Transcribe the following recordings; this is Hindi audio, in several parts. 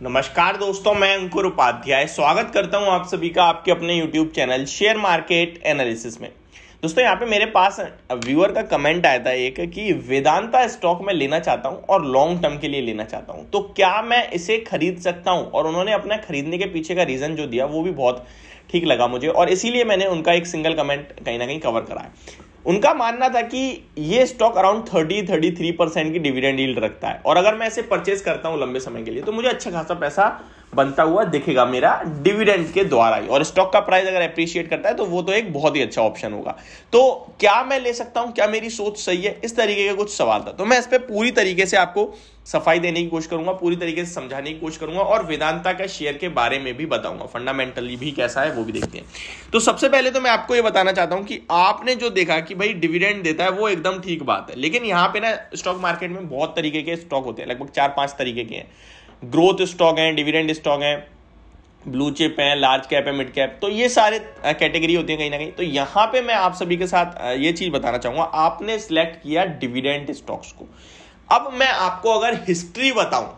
नमस्कार दोस्तों, मैं अंकुर उपाध्याय स्वागत करता हूं आप सभी का आपके अपने YouTube channel share market analysis में। दोस्तों यहाँ पे मेरे पास व्यूअर का कमेंट आया था एक कि वेदांता स्टॉक में लेना चाहता हूं और लॉन्ग टर्म के लिए लेना चाहता हूं, तो क्या मैं इसे खरीद सकता हूं। और उन्होंने अपना खरीदने के पीछे का रीजन जो दिया वो भी बहुत ठीक लगा मुझे और इसीलिए मैंने उनका एक सिंगल कमेंट कहीं ना कहीं कवर करा है। उनका मानना था कि ये स्टॉक अराउंड 33% की डिविडेंड यील्ड रखता है और अगर मैं इसे परचेज करता हूं लंबे समय के लिए तो मुझे अच्छा खासा पैसा बनता हुआ दिखेगा मेरा डिविडेंड के द्वारा ही। और स्टॉक का प्राइस अगर एप्रिशिएट करता है तो वो तो एक बहुत ही अच्छा ऑप्शन होगा। तो क्या मैं ले सकता हूं, क्या मेरी सोच सही है, इस तरीके का कुछ सवाल था। तो मैं इस पर पूरी तरीके से आपको सफाई देने की कोशिश करूंगा, पूरी तरीके से समझाने की कोशिश करूंगा और वेदांता का शेयर के बारे में भी बताऊंगा, फंडामेंटली भी कैसा है वो भी देखते हैं। तो सबसे पहले तो मैं आपको ये बताना चाहता हूं कि आपने जो देखा कि भाई डिविडेंड देता है वो एकदम ठीक बात है, लेकिन यहाँ पे ना स्टॉक मार्केट में बहुत तरीके के स्टॉक होते हैं, लगभग 4-5 तरीके के हैं। ग्रोथ स्टॉक हैं, डिविडेंड स्टॉक हैं, ब्लू चिप है, लार्ज कैप है, मिड कैप, तो ये सारे कैटेगरी होती है कहीं ना कहीं। तो यहाँ पे मैं आप सभी के साथ ये चीज बताना चाहूंगा, आपने सिलेक्ट किया डिविडेंड स्टॉक्स को। अब मैं आपको अगर हिस्ट्री बताऊं,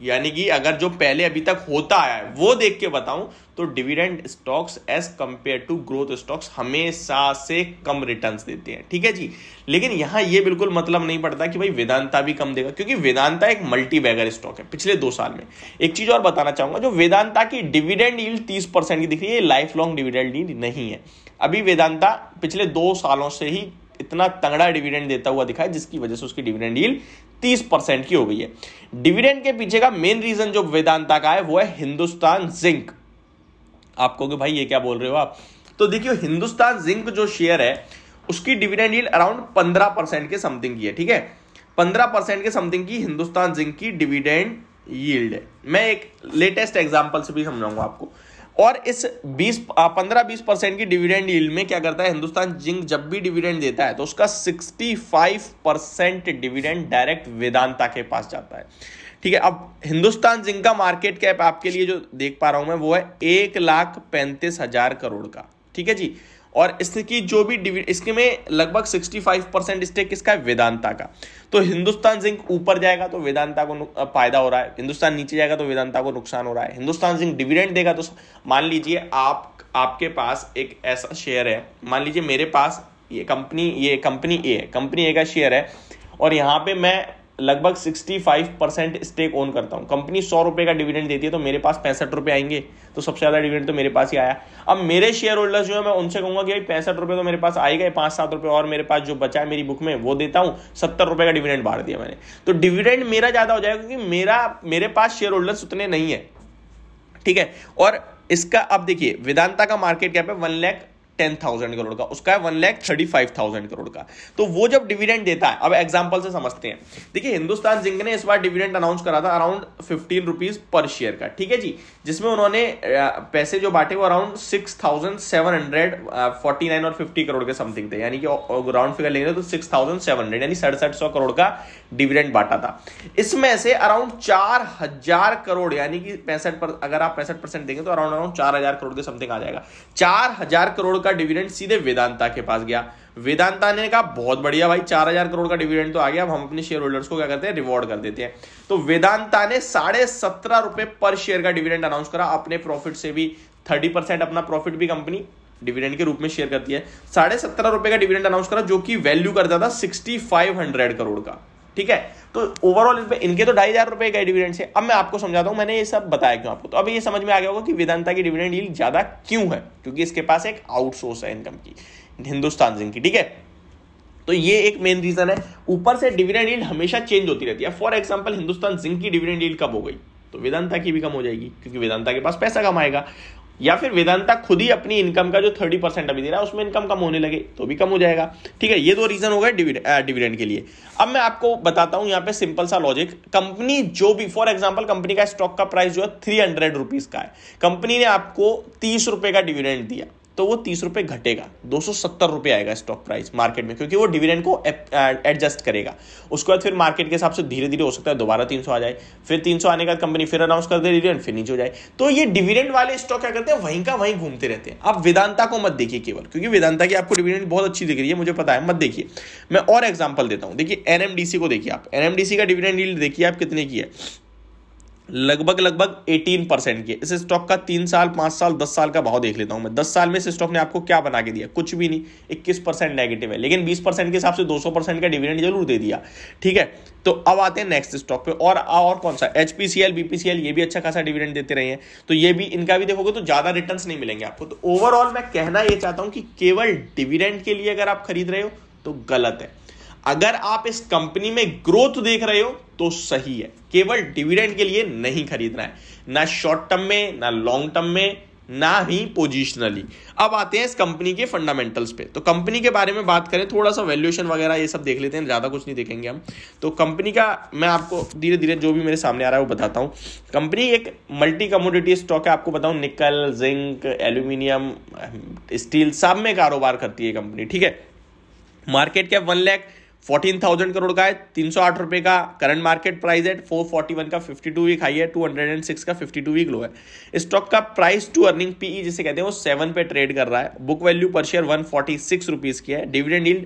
यानी कि अगर जो पहले अभी तक होता आया है वो देख के बताऊं, तो dividend stocks as compared to growth stocks हमेशा से कम रिटर्न्स देते हैं, ठीक है जी। लेकिन यहां ये बिल्कुल मतलब नहीं पड़ता कि भाई वेदांता भी कम देगा, क्योंकि वेदांता एक मल्टी बैगर स्टॉक है पिछले 2 साल में। एक चीज और बताना चाहूंगा, जो वेदांता की डिविडेंड यील्ड 30% की दिख रही है, लाइफ लॉन्ग डिविडेंड यील्ड नहीं है। अभी वेदांता पिछले 2 सालों से ही इतना तगड़ा डिविडेंड देता हुआ दिखा है, जिसकी वजह से उसकी डिविडेंड यील्ड 30% की हो गई है। डिविडेंड के पीछे का मेन रीजन जो वेदांता का है वो है हिंदुस्तान जिंक। आप कहोगे भाई ये क्या बोल रहे हो आप, तो देखिए हिंदुस्तान जिंक जो शेयर है उसकी डिविडेंड यील्ड अराउंड 15% के समथिंग की है, ठीक है। 15% के समथिंग की हिंदुस्तान जिंक की डिविडेंड यील्ड है। मैं एक लेटेस्ट एग्जांपल से भी समझाऊंगा आपको। और इस 15-20% की डिविडेंड यील्ड में क्या करता है हिंदुस्तान जिंक, जब भी डिविडेंड देता है तो उसका 65% डिविडेंड डायरेक्ट वेदांता के पास जाता है, ठीक है। अब हिंदुस्तान जिंक का मार्केट कैप आपके लिए जो देख पा रहा हूं मैं वो है 1,35,000 करोड़ का, ठीक है जी। और इसकी जो भी इसके में लगभग 65% स्टेक किसका है, वेदांता का। तो हिंदुस्तान जिंक ऊपर जाएगा तो वेदांता को फायदा हो रहा है, हिंदुस्तान नीचे जाएगा तो वेदांता को नुकसान हो रहा है। हिंदुस्तान जिंक डिविडेंड देगा तो मान लीजिए आपके पास एक ऐसा शेयर है, मान लीजिए मेरे पास ये कंपनी ए है, कंपनी ए का शेयर है और यहाँ पे मैं लगभग 65% स्टेक ओन करता हूं। कंपनी 100 रुपए का डिविडेंड देती है तो मेरे पास 65 रुपए आएंगे, तो सबसे ज्यादा डिविडेंड तो मेरे पास ही आया। अब मेरे शेयर होल्डर्स जो है मैं उनसे कहूंगा कि भाई 65 रुपए तो मेरे पास आए गए, 5-7 रुपए और मेरे पास जो बचा है मेरी बुक में वो देता हूं, 70 रुपए का डिविडेंड बांट दिया मैंने। तो डिविडेंड मेरा ज्यादा हो जाएगा क्योंकि मेरे पास शेयर होल्डर्स उतने नहीं है, ठीक है। और इसका अब देखिए वेदांता का मार्केट कैप है 1,10,000 करोड़ का, उसका है 1,35,000 करोड़ का। तो वो जब डिविडेंड देता है, अब एग्जांपल से समझते हैं। देखिए हिंदुस्तान जिंक ने इस बार डिविडेंड अनाउंस करा था अराउंड 15 रुपीज पर शेयर का, ठीक है जी, जिसमें उन्होंने पैसे जो बांटे वो अराउंड 6,749 और 50 करोड़ के समथिंग थे, यानी कि राउंड फिगर लेंगे तो 6,700 यानी 6700 करोड़ का डिविडेंड बांटा था। इसमें से अराउंड 4,000 करोड़ यानी कि 65%, अगर आप 65% देंगे तो अराउंड 4,000 करोड़ के समथिंग आ जाएगा। 4,000 करोड़ का डिविडेंड सीधे वेदांता के पास गया। वेदांता ने कहा बहुत बढ़िया भाई, 4,000 करोड़ का डिविडेंड तो आ गया, अब हम अपने शेयर होल्डर्स को क्या करते हैं, रिवॉर्ड कर देते हैं। तो वेदांता ने 17.5 रुपए पर शेयर का डिविडेंड अनाउंस करा, अपने प्रॉफिट से भी 30% अपना प्रॉफिट भी कंपनी डिविडेंड के रूप में शेयर करती है। 17.5 रुपए का डिविडेंड अनाउंस करा जो कि वैल्यू करता था 6,500 करोड़ का, ठीक है। तो ओवरऑल इनके तो 2,500 रुपए का डिविडेंड से। अब मैं आपको समझाता हूं मैंने ये सब बताया क्यों आपको, तो अभी ये समझ में आ गया होगा कि वेदांता की डिविडेंड यील्ड ज्यादा क्यों है, क्योंकि इसके पास एक आउटसोर्स है इनकम की, हिंदुस्तान जिंक की, ठीक है। तो ये एक मेन रीजन है। ऊपर से डिविडेंड यील्ड हमेशा चेंज होती रहती है। फॉर एग्जांपल हिंदुस्तान जिंक की डिविडेंड यील्ड कब हो गई तो वेदांता की भी कम हो जाएगी, क्योंकि वेदांता के पास पैसा कम आएगा। या फिर वेदांता खुद ही अपनी इनकम का जो 30% अभी दे रहा है उसमें इनकम कम होने लगे तो भी कम हो जाएगा, ठीक है। ये 2 रीजन हो गए डिविडेंड के लिए। अब मैं आपको बताता हूं यहाँ पे सिंपल सा लॉजिक। कंपनी जो भी, फॉर एग्जांपल कंपनी का स्टॉक का प्राइस जो है 300 रुपीज का है, कंपनी ने आपको 30 रुपए का डिविडेंड दिया तो वो 30 रुपए घटेगा, 270 रुपए आएगा स्टॉक प्राइस मार्केट में, क्योंकि वो डिविडेंड को एडजस्ट करेगा। उसके बाद फिर मार्केट के हिसाब से धीरे धीरे हो सकता है दोबारा 300 आ जाए, फिर 300 आने का कंपनी फिर अनाउंस कर दे डिविडेंड, फिर नीचे हो जाए। तो ये डिविडेंड वाले स्टॉक क्या करते हैं, वहीं का वहीं घूमते रहते हैं। आप वेदांता को मत देखिए केवल, क्योंकि वेदांता की आपको डिविडेंड बहुत अच्छी दिख रही है, मुझे पता है, मत देखिए। मैं और एग्जांपल देता हूं। देखिए एनएमडीसी को देखिए आप, एनएमडीसी का डिविडेंड यील्ड देखिए आप कितने की है। लगभग 18% की। इस स्टॉक का 3 साल 5 साल 10 साल का भाव देख लेता हूं मैं। 10 साल में इस स्टॉक ने आपको क्या बना के दिया? कुछ भी नहीं, 21% नेगेटिव है, लेकिन 20% के हिसाब से 200% का डिविडेंड जरूर दे दिया। ठीक है, तो अब आते हैं नेक्स्ट स्टॉक पे। और कौन सा? HPCL BPCL, ये भी अच्छा खासा डिविडेंड देते रहे हैं, तो ये भी, इनका भी देखोगे तो ज्यादा रिटर्न्स नहीं मिलेंगे आपको। तो ओवरऑल मैं कहना ये चाहता हूं कि केवल डिविडेंड के लिए अगर आप खरीद रहे हो तो गलत है। अगर आप इस कंपनी में ग्रोथ देख रहे हो तो सही है। केवल डिविडेंड के लिए नहीं खरीदना है, ना शॉर्ट टर्म में, ना लॉन्ग टर्म में, ना ही पोजिशनली। अब आते हैं इस कंपनी के फंडामेंटल्स पे। तो कंपनी के बारे में बात करें, थोड़ा सा वैल्यूएशन वगैरह ये सब देख लेते हैं, ज्यादा कुछ नहीं देखेंगे हम। तो कंपनी का मैं आपको धीरे धीरे जो भी मेरे सामने आ रहा है वो बताता हूं। कंपनी एक मल्टी कमोडिटी स्टॉक है, आपको बताऊं, निकल, जिंक, एल्यूमिनियम, स्टील सब में कारोबार करती है कंपनी। ठीक है, मार्केट कैप 1,14,000 करोड़ का है, 308 रुपए का करंट मार्केट प्राइस है, 441 का 52 वीक हाई है, 206 का 52 वीक लो है। स्टॉक का प्राइस टू अर्निंग पीई जिसे कहते हैं वो 7 पे ट्रेड कर रहा है। बुक वैल्यू पर शेयर 146 रुपीज की है। डिविडेंड यील्ड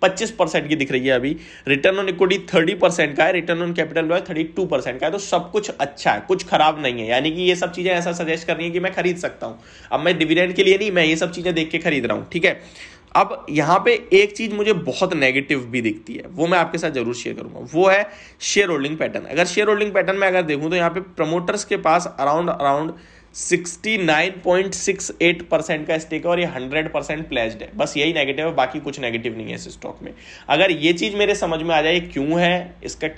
25% की दिख रही है अभी। रिटर्न ऑन इक्विटी 30% का है। रिटर्न ऑन कैपिटल 32% का है। तो सब कुछ अच्छा है, कुछ खराब नहीं है। यानी कि ये सब चीजें ऐसा सजेस्ट कर रही है कि मैं खरीद सकता हूं। अब मैं डिविडेंड के लिए नहीं, मैं ये सब चीजें देख के खरीद रहा हूं। ठीक है, अब यहां पे एक चीज मुझे बहुत नेगेटिव भी दिखती है, वो मैं आपके साथ जरूर शेयर करूंगा, वो है शेयर होल्डिंग पैटर्न। अगर शेयर होल्डिंग पैटर्न में अगर देखूं तो यहाँ पे प्रमोटर्स के पास अराउंड 69.68% का स्टेक है और ये 100% प्लेज्ड है। बस यही नेगेटिव है, बाकी कुछ नेगेटिव नहीं है इस स्टॉक में। अगर ये चीज मेरे समझ में आ जाए क्यों है, इसका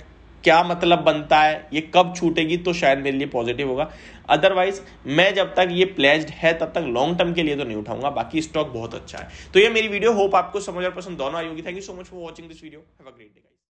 क्या मतलब बनता है, ये कब छूटेगी, तो शायद मेरे लिए पॉजिटिव होगा। अदरवाइज मैं जब तक ये प्लेज्ड है तब तक लॉन्ग टर्म के लिए तो नहीं उठाऊंगा। बाकी स्टॉक बहुत अच्छा है। तो ये मेरी वीडियो, होप आपको समझ और पसंद दोनों आई होगी। Thank you so much for watching this video. Have a great day.